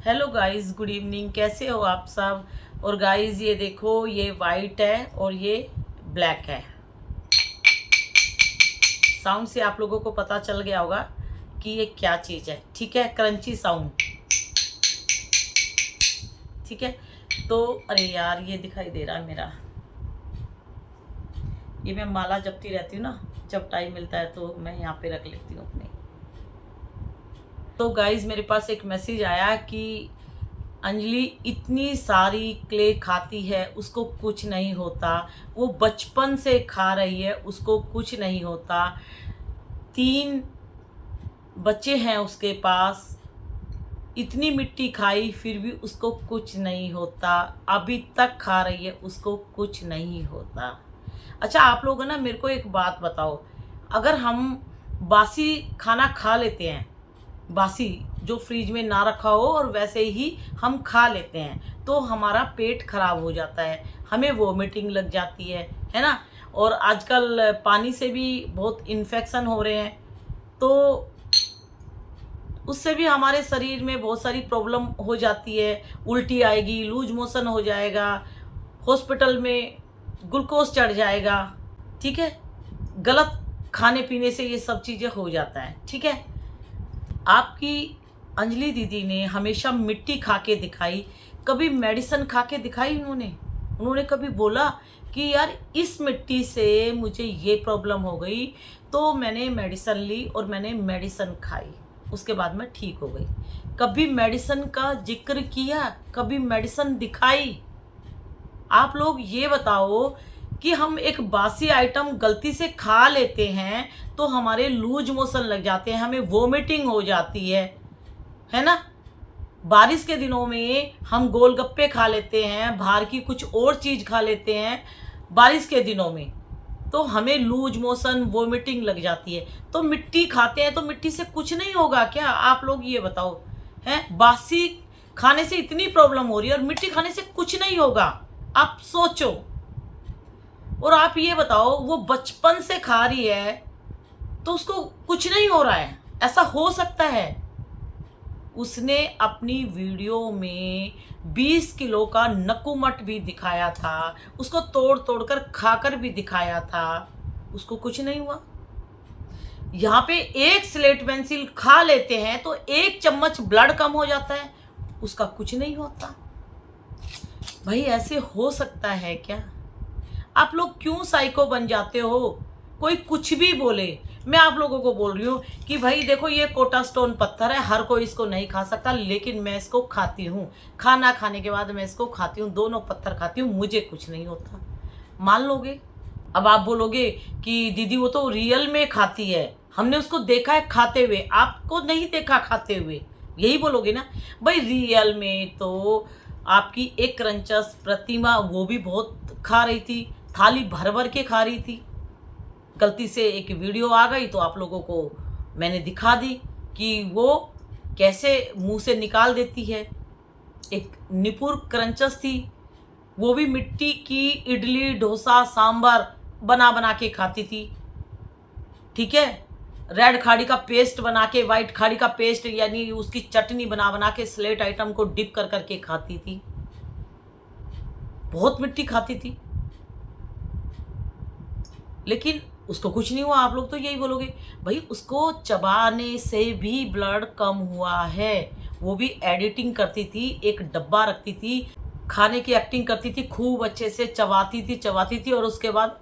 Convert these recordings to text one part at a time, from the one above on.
Hello guys, good evening. कैसे हो आप सब। और गाइस ये देखो, ये वाइट है और ये ब्लैक है। साउंड से आप लोगों को पता चल गया होगा कि ये क्या चीज़ है। ठीक है, क्रंची साउंड। ठीक है, तो अरे यार ये दिखाई दे रहा है मेरा। ये मैं माला जपती रहती हूँ ना, जब टाइम मिलता है तो मैं यहाँ पे रख लेती हूँ अपनी। तो गाइस मेरे पास एक मैसेज आया कि अंजलि इतनी सारी क्ले खाती है, उसको कुछ नहीं होता। वो बचपन से खा रही है, उसको कुछ नहीं होता। 3 बच्चे हैं उसके पास, इतनी मिट्टी खाई फिर भी उसको कुछ नहीं होता। अभी तक खा रही है, उसको कुछ नहीं होता। अच्छा आप लोग ना मेरे को एक बात बताओ, अगर हम बासी खाना खा लेते हैं, बासी जो फ्रिज में ना रखा हो और वैसे ही हम खा लेते हैं, तो हमारा पेट खराब हो जाता है, हमें वोमिटिंग लग जाती है ना। और आजकल पानी से भी बहुत इन्फेक्शन हो रहे हैं, तो उससे भी हमारे शरीर में बहुत सारी प्रॉब्लम हो जाती है। उल्टी आएगी, लूज मोशन हो जाएगा, हॉस्पिटल में ग्लूकोज चढ़ जाएगा। ठीक है, गलत खाने पीने से ये सब चीज़ें हो जाता है। ठीक है, आपकी अंजलि दीदी ने हमेशा मिट्टी खा के दिखाई, कभी मेडिसिन खा के दिखाई उन्होंने कभी बोला कि यार इस मिट्टी से मुझे ये प्रॉब्लम हो गई, तो मैंने मेडिसिन ली और मैंने मेडिसिन खाई, उसके बाद मैं ठीक हो गई। कभी मेडिसिन का जिक्र किया, कभी मेडिसिन दिखाई। आप लोग ये बताओ कि हम एक बासी आइटम गलती से खा लेते हैं तो हमारे लूज मोशन लग जाते हैं, हमें वोमिटिंग हो जाती है ना। बारिश के दिनों में हम गोलगप्पे खा लेते हैं, बाहर की कुछ और चीज़ खा लेते हैं बारिश के दिनों में, तो हमें लूज मोशन वोमिटिंग लग जाती है। तो मिट्टी खाते हैं तो मिट्टी से कुछ नहीं होगा क्या? आप लोग ये बताओ। हैं, बासी खाने से इतनी प्रॉब्लम हो रही है और मिट्टी खाने से कुछ नहीं होगा, आप सोचो। और आप ये बताओ, वो बचपन से खा रही है तो उसको कुछ नहीं हो रहा है, ऐसा हो सकता है? उसने अपनी वीडियो में 20 किलो का नकुमट भी दिखाया था, उसको तोड़ तोड़ कर खाकर भी दिखाया था, उसको कुछ नहीं हुआ। यहाँ पे एक स्लेट पेंसिल खा लेते हैं तो 1 चम्मच ब्लड कम हो जाता है, उसका कुछ नहीं होता। भाई ऐसे हो सकता है क्या? आप लोग क्यों साइको बन जाते हो? कोई कुछ भी बोले, मैं आप लोगों को बोल रही हूँ कि भाई देखो ये कोटा स्टोन पत्थर है, हर कोई इसको नहीं खा सकता, लेकिन मैं इसको खाती हूँ। खाना खाने के बाद मैं इसको खाती हूँ, दोनों पत्थर खाती हूँ, मुझे कुछ नहीं होता। मान लोगे? अब आप बोलोगे कि दीदी वो तो रियल में खाती है, हमने उसको देखा है खाते हुए, आपको नहीं देखा खाते हुए, यही बोलोगे ना। भाई रियल में तो आपकी एक क्रंचस प्रतिमा वो भी बहुत खा रही थी, थाली भर भर के खा रही थी। गलती से एक वीडियो आ गई तो आप लोगों को मैंने दिखा दी कि वो कैसे मुंह से निकाल देती है। एक निपुर क्रंचस थी, वो भी मिट्टी की इडली डोसा सांभर बना बना के खाती थी। ठीक है, रेड खाड़ी का पेस्ट बना के, वाइट खाड़ी का पेस्ट यानी उसकी चटनी बना बना के स्लेट आइटम को डिप कर करके खाती थी, बहुत मिट्टी खाती थी, लेकिन उसको कुछ नहीं हुआ। आप लोग तो यही बोलोगे, भाई उसको चबाने से भी ब्लड कम हुआ है। वो भी एडिटिंग करती थी, एक डब्बा रखती थी, खाने की एक्टिंग करती थी, खूब अच्छे से चबाती थी और उसके बाद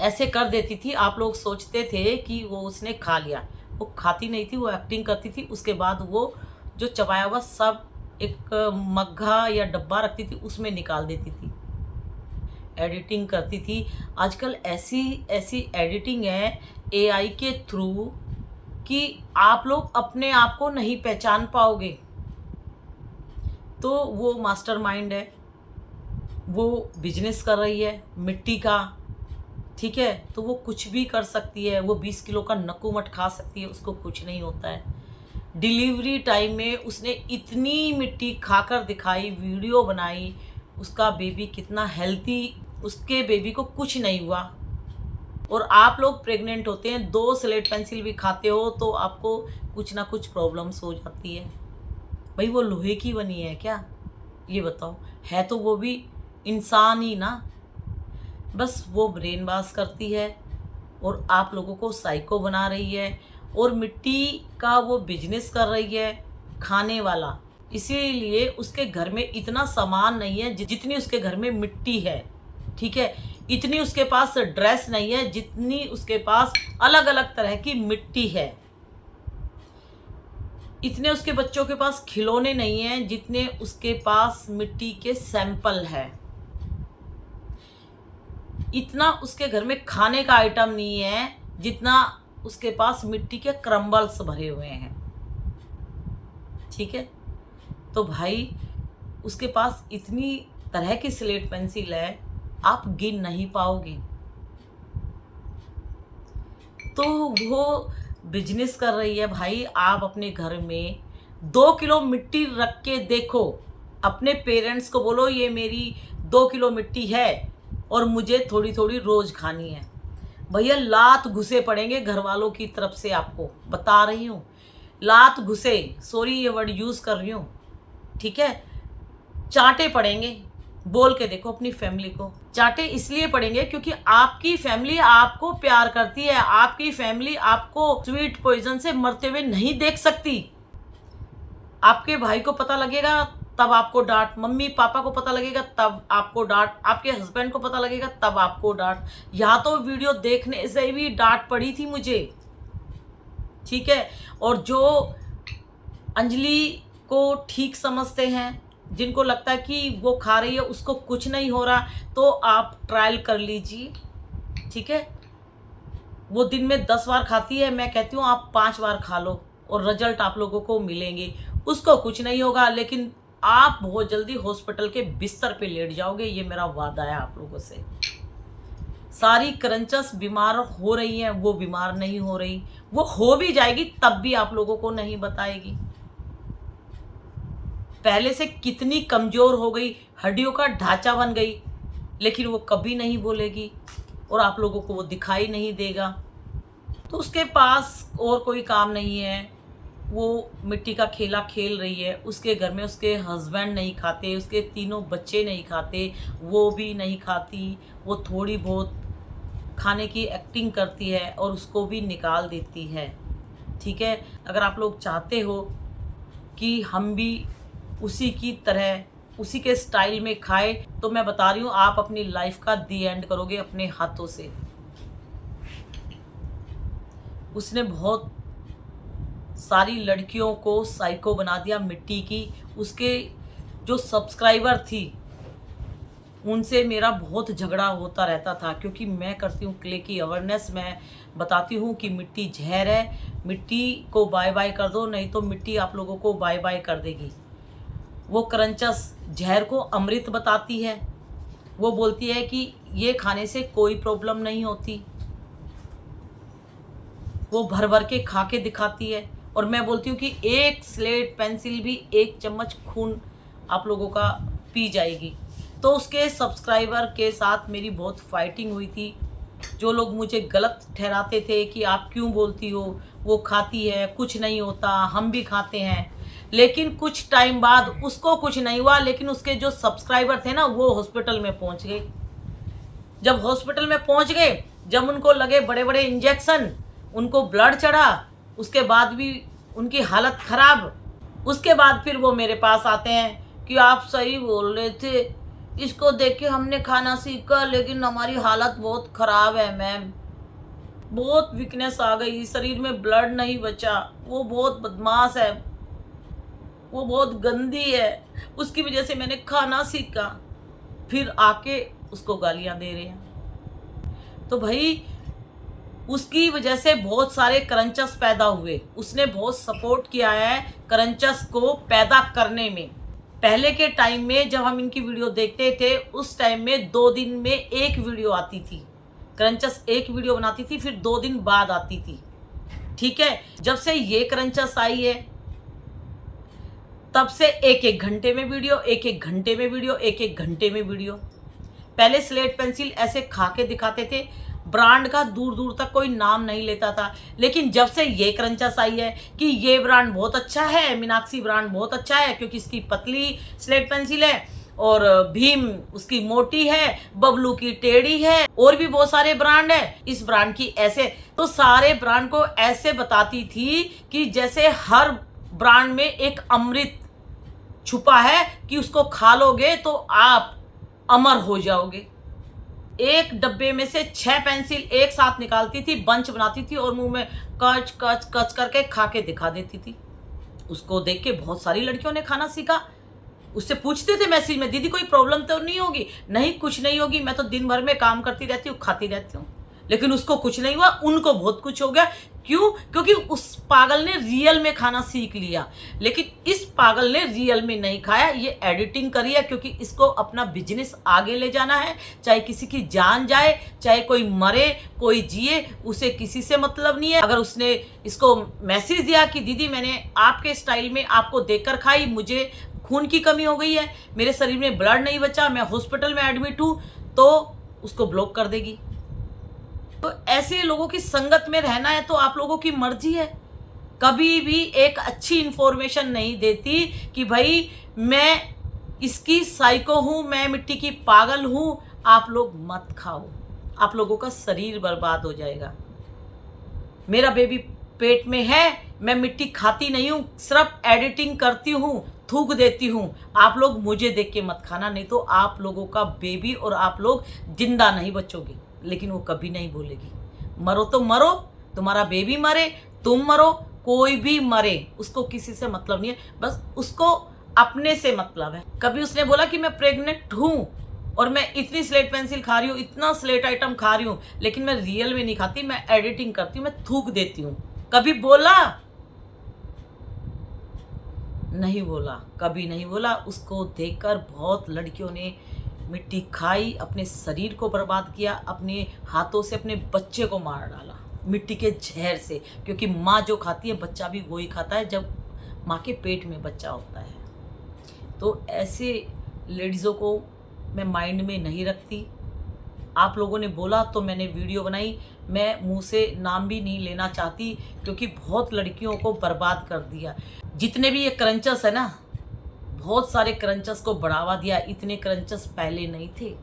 ऐसे कर देती थी, आप लोग सोचते थे कि वो उसने खा लिया। वो खाती नहीं थी, वो एक्टिंग करती थी, उसके बाद वो जो चबाया हुआ सब एक मग्घा या डब्बा रखती थी, उसमें निकाल देती थी, एडिटिंग करती थी। आजकल ऐसी ऐसी एडिटिंग है एआई के थ्रू कि आप लोग अपने आप को नहीं पहचान पाओगे। तो वो मास्टरमाइंड है, वो बिजनेस कर रही है मिट्टी का। ठीक है, तो वो कुछ भी कर सकती है, वो 20 किलो का नकुमट खा सकती है, उसको कुछ नहीं होता है। डिलीवरी टाइम में उसने इतनी मिट्टी खाकर दिखाई, वीडियो बनाई, उसका बेबी कितना हेल्थी, उसके बेबी को कुछ नहीं हुआ। और आप लोग प्रेग्नेंट होते हैं, 2 स्लेट पेंसिल भी खाते हो तो आपको कुछ ना कुछ प्रॉब्लम्स हो जाती है। भाई वो लोहे की बनी है क्या? ये बताओ, है तो वो भी इंसान ही ना। बस वो ब्रेन वॉश करती है और आप लोगों को साइको बना रही है और मिट्टी का वो बिजनेस कर रही है खाने वाला। इसीलिए उसके घर में इतना सामान नहीं है जितनी उसके घर में मिट्टी है, ठीक है। इतनी उसके पास ड्रेस नहीं है जितनी उसके पास अलग अलग तरह की मिट्टी है। इतने उसके बच्चों के पास खिलौने नहीं हैं जितने उसके पास मिट्टी के सैंपल है। इतना उसके घर में खाने का आइटम नहीं है जितना उसके पास मिट्टी के क्रम्बल्स भरे हुए हैं, ठीक है। तो भाई उसके पास इतनी तरह की स्लेट पेंसिल है, आप गिन नहीं पाओगे। तो वो बिजनेस कर रही है भाई। आप अपने घर में 2 किलो मिट्टी रख के देखो, अपने पेरेंट्स को बोलो ये मेरी 2 किलो मिट्टी है और मुझे थोड़ी थोड़ी रोज खानी है। भैया लात घुसे पड़ेंगे घर वालों की तरफ से, आपको बता रही हूँ, लात घुसे, सॉरी ये वर्ड यूज कर रही हूँ, ठीक है। चांटे पड़ेंगे। बोल के देखो अपनी फैमिली को, चांटे इसलिए पड़ेंगे क्योंकि आपकी फैमिली आपको प्यार करती है। आपकी फैमिली आपको स्वीट पॉइजन से मरते हुए नहीं देख सकती। आपके भाई को पता लगेगा तब आपको डांट, मम्मी पापा को पता लगेगा तब आपको डांट, आपके हस्बैंड को पता लगेगा तब आपको डांट। यहाँ तो वीडियो देखने से भी डांट पड़ी थी मुझे, ठीक है। और जो अंजलि को ठीक समझते हैं, जिनको लगता है कि वो खा रही है उसको कुछ नहीं हो रहा, तो आप ट्रायल कर लीजिए, ठीक है। वो दिन में 10 बार खाती है, मैं कहती हूँ आप 5 बार खा लो और रिजल्ट आप लोगों को मिलेंगे। उसको कुछ नहीं होगा, लेकिन आप बहुत जल्दी हॉस्पिटल के बिस्तर पे लेट जाओगे, ये मेरा वादा है आप लोगों से। सारी क्रंचस बीमार हो रही हैं, वो बीमार नहीं हो रही, वो हो भी जाएगी तब भी आप लोगों को नहीं बताएगी। पहले से कितनी कमजोर हो गई, हड्डियों का ढांचा बन गई, लेकिन वो कभी नहीं बोलेगी और आप लोगों को वो दिखाई नहीं देगा। तो उसके पास और कोई काम नहीं है, वो मिट्टी का खेला खेल रही है। उसके घर में उसके हस्बैंड नहीं खाते, उसके तीनों बच्चे नहीं खाते, वो भी नहीं खाती। वो थोड़ी बहुत खाने की एक्टिंग करती है और उसको भी निकाल देती है, ठीक है। अगर आप लोग चाहते हो कि हम भी उसी की तरह उसी के स्टाइल में खाए, तो मैं बता रही हूँ आप अपनी लाइफ का दी एंड करोगे अपने हाथों से। उसने बहुत सारी लड़कियों को साइको बना दिया मिट्टी की। उसके जो सब्सक्राइबर थी उनसे मेरा बहुत झगड़ा होता रहता था, क्योंकि मैं करती हूँ क्ले की अवेयरनेस। मैं बताती हूँ कि मिट्टी जहर है, मिट्टी को बाय बाय कर दो, नहीं तो मिट्टी आप लोगों को बाय बाय कर देगी। वो क्रंचस जहर को अमृत बताती है। वो बोलती है कि ये खाने से कोई प्रॉब्लम नहीं होती। वो भर भर के खा के दिखाती है और मैं बोलती हूँ कि एक स्लेट पेंसिल भी 1 चम्मच खून आप लोगों का पी जाएगी। तो उसके सब्सक्राइबर के साथ मेरी बहुत फाइटिंग हुई थी। जो लोग मुझे गलत ठहराते थे कि आप क्यों बोलती हो, वो खाती है, कुछ नहीं होता, हम भी खाते हैं। लेकिन कुछ टाइम बाद उसको कुछ नहीं हुआ, लेकिन उसके जो सब्सक्राइबर थे ना वो हॉस्पिटल में पहुंच गए। जब हॉस्पिटल में पहुंच गए, जब उनको लगे बड़े बड़े इंजेक्शन, उनको ब्लड चढ़ा, उसके बाद भी उनकी हालत खराब। उसके बाद फिर वो मेरे पास आते हैं कि आप सही बोल रहे थे, इसको देख के हमने खाना सीखा, लेकिन हमारी हालत बहुत ख़राब है मैम, बहुत वीकनेस आ गई, शरीर में ब्लड नहीं बचा, वो बहुत बदमाश है, वो बहुत गंदी है, उसकी वजह से मैंने खाना सीखा। फिर आके उसको गालियां दे रहे हैं। तो भाई उसकी वजह से बहुत सारे क्रंचस पैदा हुए। उसने बहुत सपोर्ट किया है क्रंचस को पैदा करने में। पहले के टाइम में जब हम इनकी वीडियो देखते थे, उस टाइम में 2 दिन में 1 वीडियो आती थी। क्रंचस 1 वीडियो बनाती थी, फिर 2 दिन बाद आती थी, ठीक है। जब से ये क्रंचस आई है तब से 1-1 घंटे में वीडियो, 1-1 घंटे में वीडियो, 1-1 घंटे में वीडियो। पहले स्लेट पेंसिल ऐसे खा के दिखाते थे, ब्रांड का दूर दूर तक कोई नाम नहीं लेता था। लेकिन जब से ये क्रंचस आई है कि ये ब्रांड बहुत अच्छा है, मीनाक्षी ब्रांड बहुत अच्छा है क्योंकि इसकी पतली स्लेट पेंसिल है और भीम उसकी मोटी है, बबलू की टेढ़ी है, और भी बहुत सारे ब्रांड है इस ब्रांड की ऐसे। तो सारे ब्रांड को ऐसे बताती थी कि जैसे हर ब्रांड में एक अमृत छुपा है कि उसको खा लोगे तो आप अमर हो जाओगे। एक डब्बे में से 6 पेंसिल एक साथ निकालती थी, बंच बनाती थी और मुंह में कच कच कच करके खा के दिखा देती थी। उसको देख के बहुत सारी लड़कियों ने खाना सीखा। उससे पूछते थे मैसेज में, दीदी कोई प्रॉब्लम तो नहीं होगी? नहीं, कुछ नहीं होगी, मैं तो दिन भर में काम करती रहती हूँ, खाती रहती हूँ। लेकिन उसको कुछ नहीं हुआ, उनको बहुत कुछ हो गया। क्यों? क्योंकि उस पागल ने रियल में खाना सीख लिया। लेकिन इस पागल ने रियल में नहीं खाया, ये एडिटिंग करी है क्योंकि इसको अपना बिजनेस आगे ले जाना है। चाहे किसी की जान जाए, चाहे कोई मरे, कोई जिए, उसे किसी से मतलब नहीं है। अगर उसने इसको मैसेज दिया कि दीदी मैंने आपके स्टाइल में आपको देखकर खाई, मुझे खून की कमी हो गई है, मेरे शरीर में ब्लड नहीं बचा, मैं हॉस्पिटल में एडमिट हूँ, तो उसको ब्लॉक कर देगी। तो ऐसे लोगों की संगत में रहना है तो आप लोगों की मर्जी है। कभी भी एक अच्छी इंफॉर्मेशन नहीं देती कि भाई मैं इसकी साइको हूं, मैं मिट्टी की पागल हूं, आप लोग मत खाओ, आप लोगों का शरीर बर्बाद हो जाएगा। मेरा बेबी पेट में है, मैं मिट्टी खाती नहीं हूं, सिर्फ एडिटिंग करती हूं, थूक देती हूं। आप लोग मुझे देख के मत खाना, नहीं तो आप लोगों का बेबी और आप लोग जिंदा नहीं बचोगे। लेकिन वो कभी नहीं बोलेगी। मरो तो मरो, तुम्हारा बेबी मरे, तुम मरो, कोई भी मरे, उसको किसी से मतलब नहीं है, बस उसको अपने से मतलब है। कभी उसने बोला कि मैं प्रेग्नेंट हूं और मैं इतनी स्लेट पेंसिल खा रही हूँ, इतना स्लेट आइटम खा रही हूँ, लेकिन मैं रियल में नहीं खाती, मैं एडिटिंग करती हूँ, मैं थूक देती हूँ? कभी बोला? नहीं बोला, कभी नहीं बोला। उसको देखकर बहुत लड़कियों ने मिट्टी खाई, अपने शरीर को बर्बाद किया, अपने हाथों से अपने बच्चे को मार डाला मिट्टी के जहर से। क्योंकि माँ जो खाती है बच्चा भी वही खाता है जब माँ के पेट में बच्चा होता है। तो ऐसे लेडीज़ों को मैं माइंड में नहीं रखती। आप लोगों ने बोला तो मैंने वीडियो बनाई। मैं मुंह से नाम भी नहीं लेना चाहती क्योंकि बहुत लड़कियों को बर्बाद कर दिया। जितने भी ये क्रंचस है ना, बहुत सारे क्रंचस को बढ़ावा दिया। इतने क्रंचस पहले नहीं थे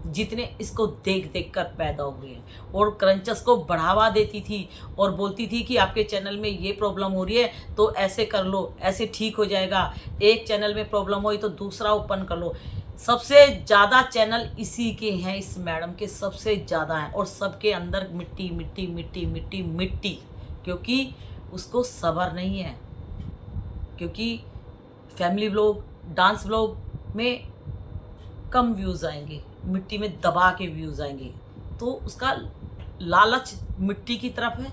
जितने इसको देख देख कर पैदा हुए हैं। और क्रंचस को बढ़ावा देती थी और बोलती थी कि आपके चैनल में ये प्रॉब्लम हो रही है तो ऐसे कर लो, ऐसे ठीक हो जाएगा। एक चैनल में प्रॉब्लम हुई तो दूसरा ओपन कर लो। सबसे ज़्यादा चैनल इसी के हैं, इस मैडम के सबसे ज़्यादा हैं। और सबके अंदर मिट्टी मिट्टी मिट्टी मिट्टी मिट्टी, क्योंकि उसको सब्र नहीं है। क्योंकि फैमिली व्लॉग, डांस व्लॉग में कम व्यूज़ आएंगे, मिट्टी में दबा के व्यूज़ आएंगे, तो उसका लालच मिट्टी की तरफ है।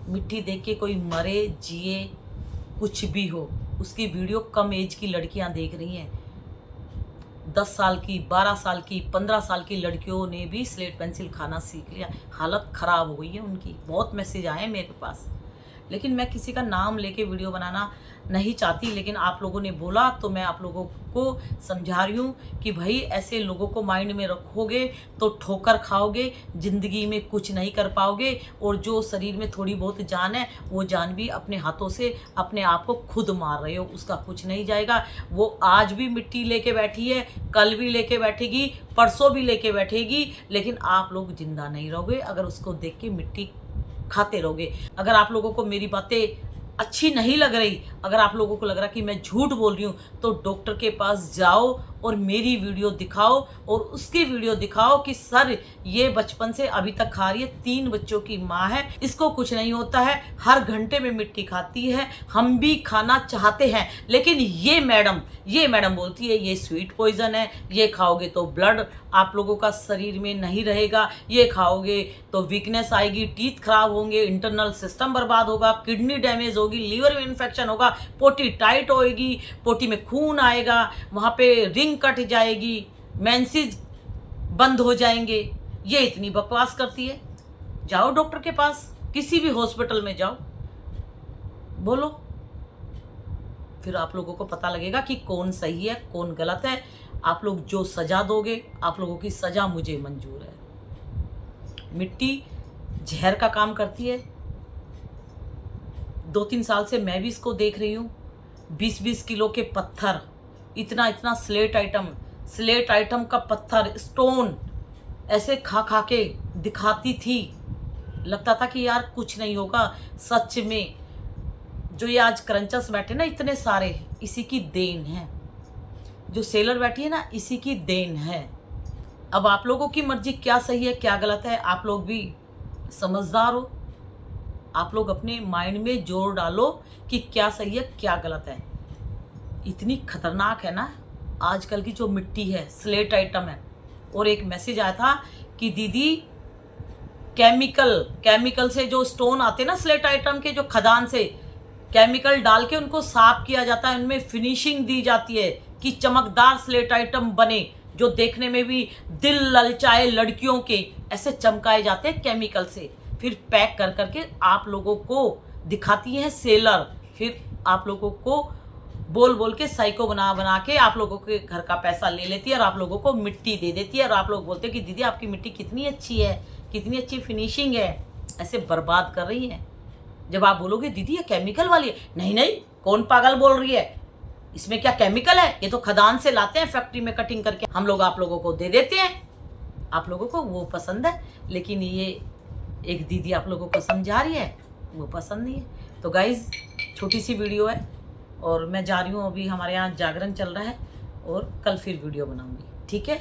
मिट्टी देख के कोई मरे, जिए, कुछ भी हो, उसकी वीडियो कम एज की लड़कियां देख रही हैं। 10 साल की, 12 साल की, 15 साल की लड़कियों ने भी स्लेट पेंसिल खाना सीख लिया। हालत ख़राब हो गई है उनकी। बहुत मैसेज आए हैं मेरे पास, लेकिन मैं किसी का नाम लेके वीडियो बनाना नहीं चाहती। लेकिन आप लोगों ने बोला तो मैं आप लोगों को समझा रही हूँ कि भाई ऐसे लोगों को माइंड में रखोगे तो ठोकर खाओगे, ज़िंदगी में कुछ नहीं कर पाओगे। और जो शरीर में थोड़ी बहुत जान है, वो जान भी अपने हाथों से अपने आप को खुद मार रहे हो, उसका कुछ नहीं जाएगा। वो आज भी मिट्टी लेके बैठी है, कल भी लेके बैठेगी, परसों भी लेके बैठेगी, लेकिन आप लोग जिंदा नहीं रहोगे अगर उसको देख के मिट्टी खाते रहोगे। अगर आप लोगों को मेरी बातें अच्छी नहीं लग रही, अगर आप लोगों को लग रहा कि मैं झूठ बोल रही हूँ, तो डॉक्टर के पास जाओ और मेरी वीडियो दिखाओ और उसकी वीडियो दिखाओ कि सर ये बचपन से अभी तक खा रही है, 3 बच्चों की माँ है, इसको कुछ नहीं होता है, हर घंटे में मिट्टी खाती है, हम भी खाना चाहते हैं। लेकिन ये मैडम बोलती है ये स्वीट पॉइजन है, ये खाओगे तो ब्लड आप लोगों का शरीर में नहीं रहेगा, ये खाओगे तो वीकनेस आएगी, टीथ खराब होंगे, इंटरनल सिस्टम बर्बाद होगा, किडनी डैमेज होगी, लीवर में इन्फेक्शन होगा, पोटी टाइट होएगी, पोटी में खून आएगा, वहाँ पे रिंग कट जाएगी, मेंसेस बंद हो जाएंगे। ये इतनी बकवास करती है। जाओ डॉक्टर के पास, किसी भी हॉस्पिटल में जाओ, बोलो, फिर आप लोगों को पता लगेगा कि कौन सही है कौन गलत है। आप लोग जो सजा दोगे, आप लोगों की सजा मुझे मंजूर है। मिट्टी जहर का काम करती है। 2-3 साल से मैं भी इसको देख रही हूँ। 20-20 किलो के पत्थर, इतना इतना स्लेट आइटम का पत्थर, स्टोन ऐसे खा खा के दिखाती थी। लगता था कि यार कुछ नहीं होगा। सच में जो ये आज क्रंचर्स बैठे ना इतने सारे, इसी की देन है। जो सेलर बैठी है ना, इसी की देन है। अब आप लोगों की मर्जी, क्या सही है क्या गलत है। आप लोग भी समझदार हो, आप लोग अपने माइंड में जोर डालो कि क्या सही है क्या गलत है। इतनी खतरनाक है ना आजकल की जो मिट्टी है, स्लेट आइटम है। और एक मैसेज आया था कि दीदी केमिकल से जो स्टोन आते हैं ना स्लेट आइटम के, जो खदान से केमिकल डाल के उनको साफ किया जाता है, उनमें फिनिशिंग दी जाती है कि चमकदार स्लेट आइटम बने, जो देखने में भी दिल ललचाए लड़कियों के, ऐसे चमकाए जाते हैं केमिकल से। फिर पैक कर करके आप लोगों को दिखाती है सेलर, फिर आप लोगों को बोल बोल के साइको बना के आप लोगों के घर का पैसा ले लेती है और आप लोगों को मिट्टी दे देती है। और आप लोग बोलते हैं कि दीदी आपकी मिट्टी कितनी अच्छी है, कितनी अच्छी फिनिशिंग है, ऐसे बर्बाद कर रही है। जब आप बोलोगे दीदी ये केमिकल वाली है, नहीं नहीं कौन पागल बोल रही है, इसमें क्या केमिकल है, ये तो खदान से लाते हैं फैक्ट्री में कटिंग करके, हम लोग आप लोगों को दे देते हैं। आप लोगों को वो पसंद है, लेकिन ये एक दीदी आप लोगों को समझा रही है, वो पसंद नहीं है। तो गाइज छोटी सी वीडियो है और मैं जा रही हूँ, अभी हमारे यहाँ जागरण चल रहा है और कल फिर वीडियो बनाऊंगी, ठीक है।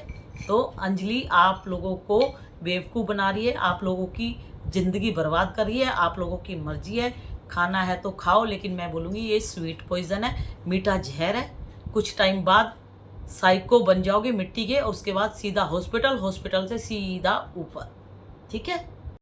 तो अंजलि आप लोगों को बेवकूफ़ बना रही है, आप लोगों की ज़िंदगी बर्बाद कर रही है। आप लोगों की मर्जी है, खाना है तो खाओ, लेकिन मैं बोलूँगी ये स्वीट पॉइज़न है, मीठा जहर है। कुछ टाइम बाद साइको बन जाओगे मिट्टी के, और उसके बाद सीधा हॉस्पिटल से सीधा ऊपर, ठीक है।